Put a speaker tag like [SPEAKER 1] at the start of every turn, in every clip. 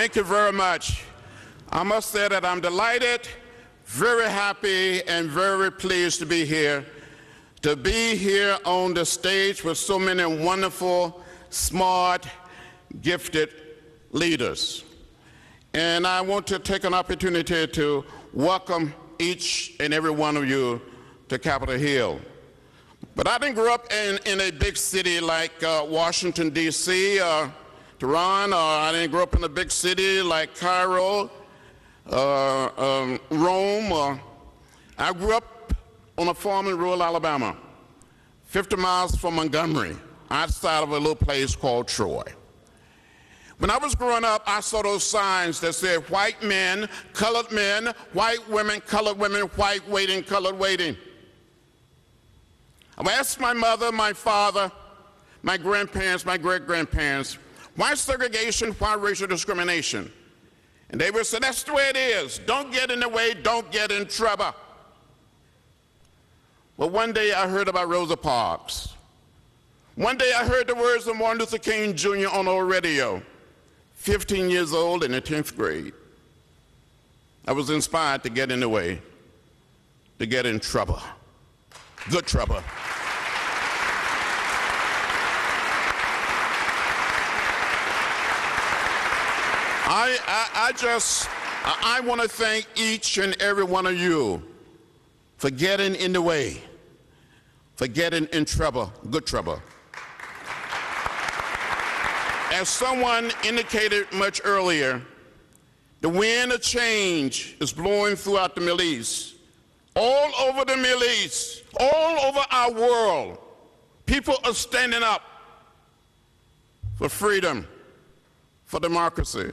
[SPEAKER 1] Thank you very much. I must say that I'm delighted, very happy, and very pleased to be here on the stage with so many wonderful, smart, gifted leaders. And I want to take an opportunity to welcome each and every one of you to Capitol Hill. But I didn't grow up in a big city like Washington, D.C., or Tehran, or I didn't grow up in a big city like Cairo, Rome. I grew up on a farm in rural Alabama, 50 miles from Montgomery, outside of a little place called Troy. When I was growing up, I saw those signs that said white men, white women, colored women, white waiting, colored waiting. I asked my mother, my father, my grandparents, my great-grandparents, why segregation, why racial discrimination? And they would say, that's the way it is. Don't get in the way, don't get in trouble. Well, one day I heard about Rosa Parks. One day I heard the words of Martin Luther King Jr. on our radio, 15 years old in the 10th grade. I was inspired to get in the way, to get in trouble, good trouble. I want to thank each and every one of you for getting in the way, for getting in trouble, good trouble. As someone indicated much earlier, the wind of change is blowing throughout the Middle East. All over the Middle East, all over our world, people are standing up for freedom, for democracy.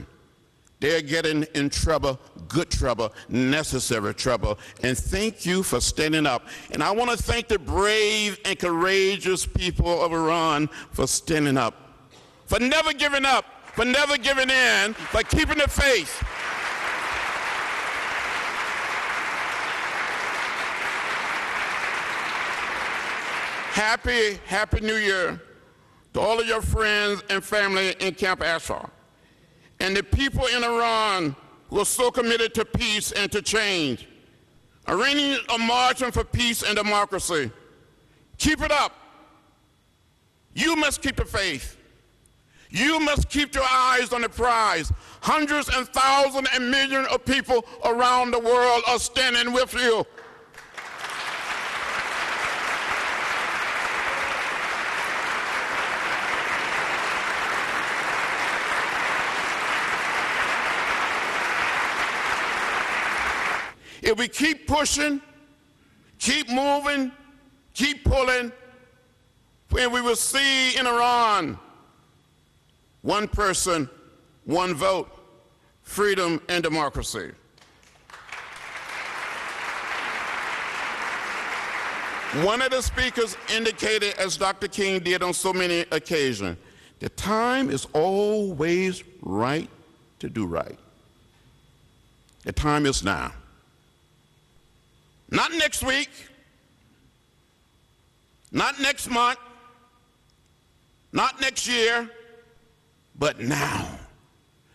[SPEAKER 1] They're getting in trouble, good trouble, necessary trouble. And thank you for standing up. And I want to thank the brave and courageous people of Iran for standing up, for never giving up, for never giving in, for keeping the faith. Happy New Year to all of your friends and family in Camp Ashraf, and the people in Iran who are so committed to peace and to change. Iranians are marching for peace and democracy. Keep it up. You must keep the faith. You must keep your eyes on the prize. Hundreds and thousands and millions of people around the world are standing with you. If we keep pushing, keep moving, keep pulling, when we will see in Iran, one person, one vote, freedom and democracy. One of the speakers indicated, as Dr. King did on so many occasions, the time is always right to do right. The time is now. Not next week, not next month, not next year, but now.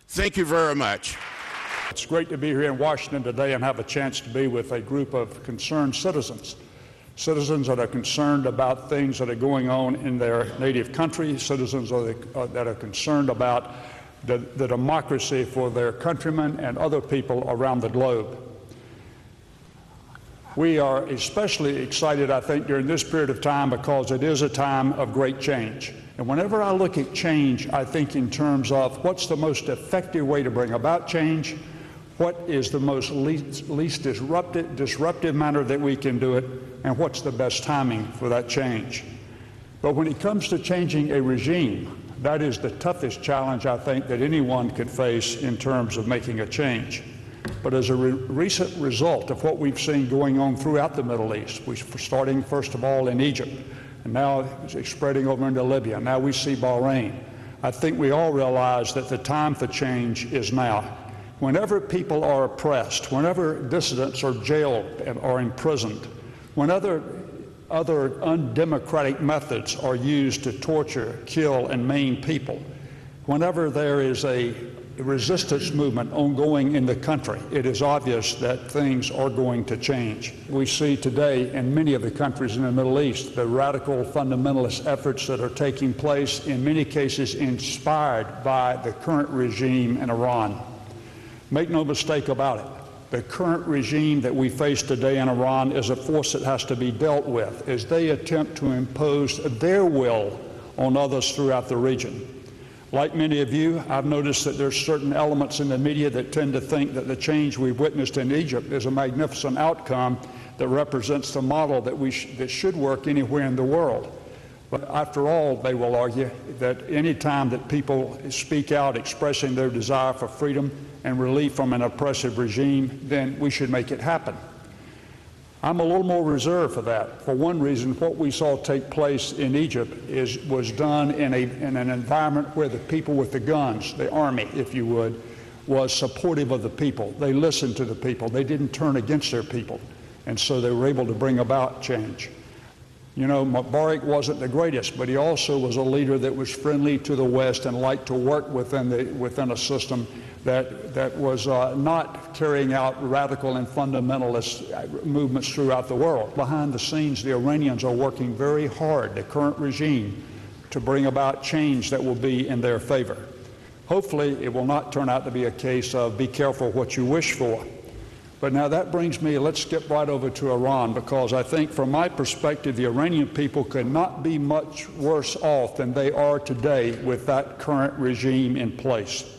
[SPEAKER 1] Thank you very much.
[SPEAKER 2] It's great to be here in Washington today and have a chance to be with a group of concerned citizens. Citizens that are concerned about things that are going on in their native country, citizens that are concerned about the democracy for their countrymen and other people around the globe. We are especially excited, I think, during this period of time because it is a time of great change. And whenever I look at change, I think in terms of what's the most effective way to bring about change, what is the most least disruptive manner that we can do it, and what's the best timing for that change. But when it comes to changing a regime, that is the toughest challenge, I think, that anyone could face in terms of making a change. But as a recent result of what we've seen going on throughout the Middle East, starting first of all in Egypt, and now spreading over into Libya, now we see Bahrain, I think we all realize that the time for change is now. Whenever people are oppressed, whenever dissidents are jailed and are imprisoned, when other undemocratic methods are used to torture, kill, and maim people, whenever there is a resistance movement ongoing in the country, it is obvious that things are going to change. We see today in many of the countries in the Middle East the radical fundamentalist efforts that are taking place, in many cases inspired by the current regime in Iran. Make no mistake about it. The current regime that we face today in Iran is a force that has to be dealt with as they attempt to impose their will on others throughout the region. Like many of you, I've noticed that there's certain elements in the media that tend to think that the change we've witnessed in Egypt is a magnificent outcome that represents the model that should work anywhere in the world. But after all, they will argue that any time that people speak out expressing their desire for freedom and relief from an oppressive regime, then we should make it happen. I'm a little more reserved for that. For one reason, what we saw take place in Egypt was done in an environment where the people with the guns, the army, if you would, was supportive of the people. They listened to the people. They didn't turn against their people. And so they were able to bring about change. You know, Mubarak wasn't the greatest, but he also was a leader that was friendly to the West and liked to work within a system that was not carrying out radical and fundamentalist movements throughout the world. Behind the scenes, the Iranians are working very hard, the current regime, to bring about change that will be in their favor. Hopefully, it will not turn out to be a case of be careful what you wish for. But now that brings me, let's skip right over to Iran, because I think from my perspective, the Iranian people could not be much worse off than they are today with that current regime in place.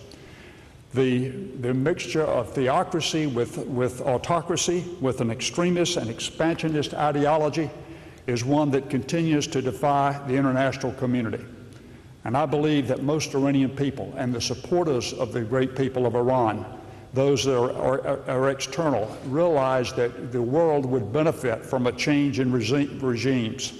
[SPEAKER 2] The mixture of theocracy with autocracy, with an extremist and expansionist ideology, is one that continues to defy the international community. And I believe that most Iranian people and the supporters of the great people of Iran, those that are external, realize that the world would benefit from a change in regimes.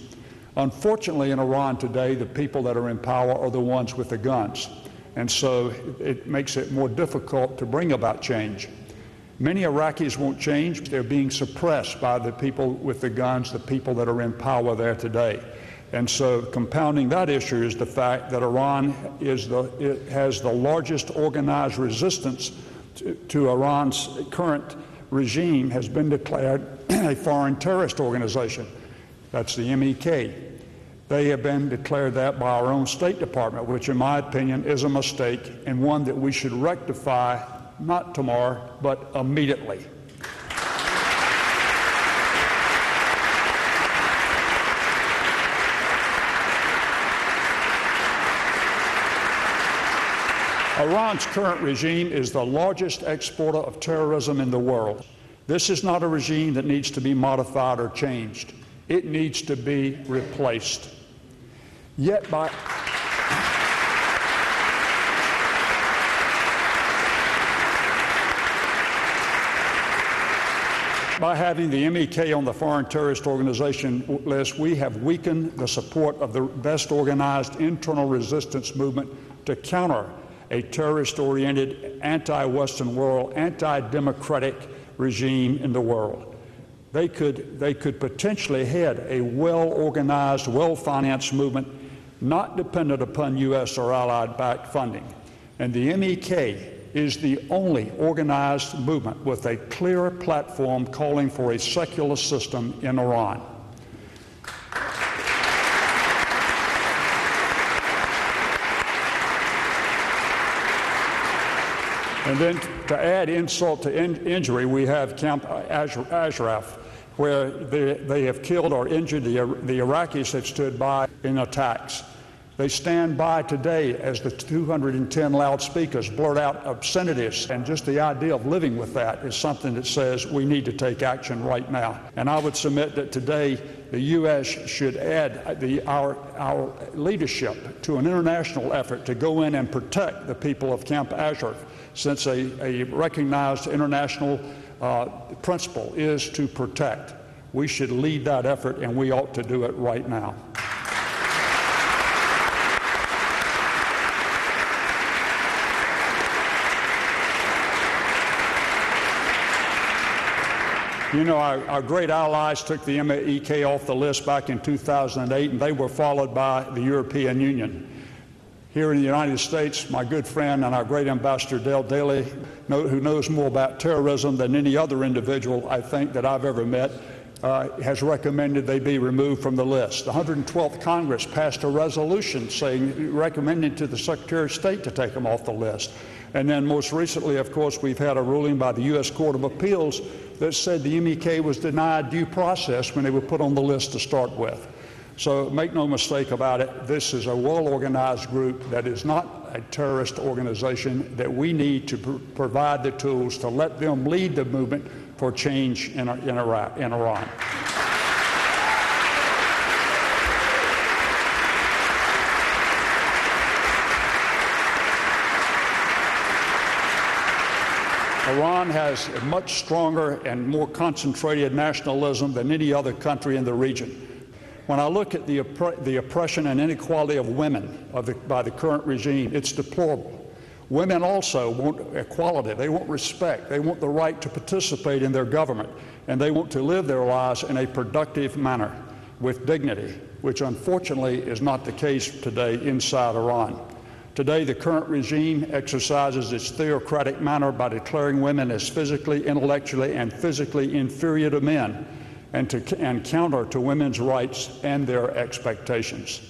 [SPEAKER 2] Unfortunately, in Iran today, the people that are in power are the ones with the guns. And so it makes it more difficult to bring about change. Many Iraqis won't change. They're being suppressed by the people with the guns, the people that are in power there today. And so compounding that issue is the fact that Iran has the largest organized resistance to Iran's current regime, has been declared a foreign terrorist organization. That's the MEK. They have been declared that by our own State Department, which in my opinion is a mistake and one that we should rectify, not tomorrow, but immediately. Iran's current regime is the largest exporter of terrorism in the world. This is not a regime that needs to be modified or changed. It needs to be replaced. Yet by having the MEK on the foreign terrorist organization list, we have weakened the support of the best organized internal resistance movement to counter a terrorist-oriented, anti-Western world, anti-democratic regime in the world. They could potentially head a well-organized, well-financed movement not dependent upon U.S. or Allied-backed funding. And the MEK is the only organized movement with a clear platform calling for a secular system in Iran. And then to add insult to injury, we have Camp Ashraf, where they have killed or injured the Iraqis that stood by in attacks. They stand by today as the 210 loudspeakers blurt out obscenities, and just the idea of living with that is something that says we need to take action right now. And I would submit that today the U.S. should add our leadership to an international effort to go in and protect the people of Camp Ashraf, since a recognized international principle is to protect. We should lead that effort, and we ought to do it right now. You know, our great allies took the MEK off the list back in 2008, and they were followed by the European Union. Here in the United States, my good friend and our great ambassador, Dale Daly, who knows more about terrorism than any other individual I think that I've ever met, has recommended they be removed from the list. The 112th Congress passed a resolution recommending to the Secretary of State to take them off the list. And then most recently, of course, we've had a ruling by the U.S. Court of Appeals that said the MEK was denied due process when they were put on the list to start with. So make no mistake about it, this is a well-organized group that is not a terrorist organization, that we need to provide the tools to let them lead the movement for change in Iran. Iran has a much stronger and more concentrated nationalism than any other country in the region. When I look at the oppression and inequality of women by the current regime, it's deplorable. Women also want equality. They want respect. They want the right to participate in their government, and they want to live their lives in a productive manner with dignity, which unfortunately is not the case today inside Iran. Today, the current regime exercises its theocratic manner by declaring women as physically, intellectually, and physically inferior to men, and counter to women's rights and their expectations.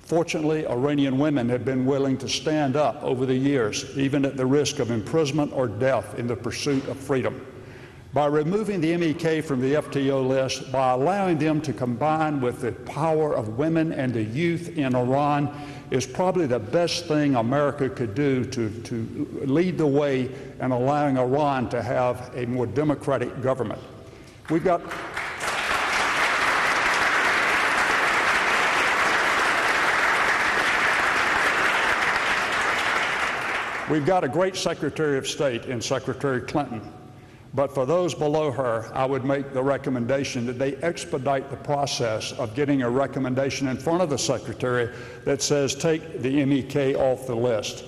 [SPEAKER 2] Fortunately, Iranian women have been willing to stand up over the years, even at the risk of imprisonment or death in the pursuit of freedom. By removing the MEK from the FTO list, by allowing them to combine with the power of women and the youth in Iran, is probably the best thing America could do to lead the way in allowing Iran to have a more democratic government. We've got a great Secretary of State in Secretary Clinton, but for those below her, I would make the recommendation that they expedite the process of getting a recommendation in front of the Secretary that says take the MEK off the list.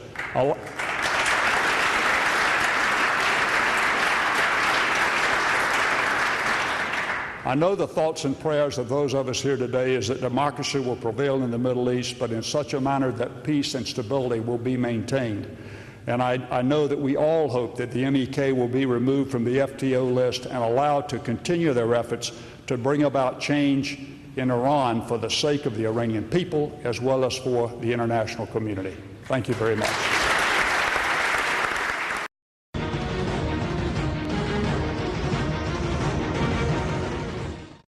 [SPEAKER 2] I know the thoughts and prayers of those of us here today is that democracy will prevail in the Middle East, but in such a manner that peace and stability will be maintained. And I know that we all hope that the MEK will be removed from the FTO list and allowed to continue their efforts to bring about change in Iran for the sake of the Iranian people as well as for the international community. Thank you very much.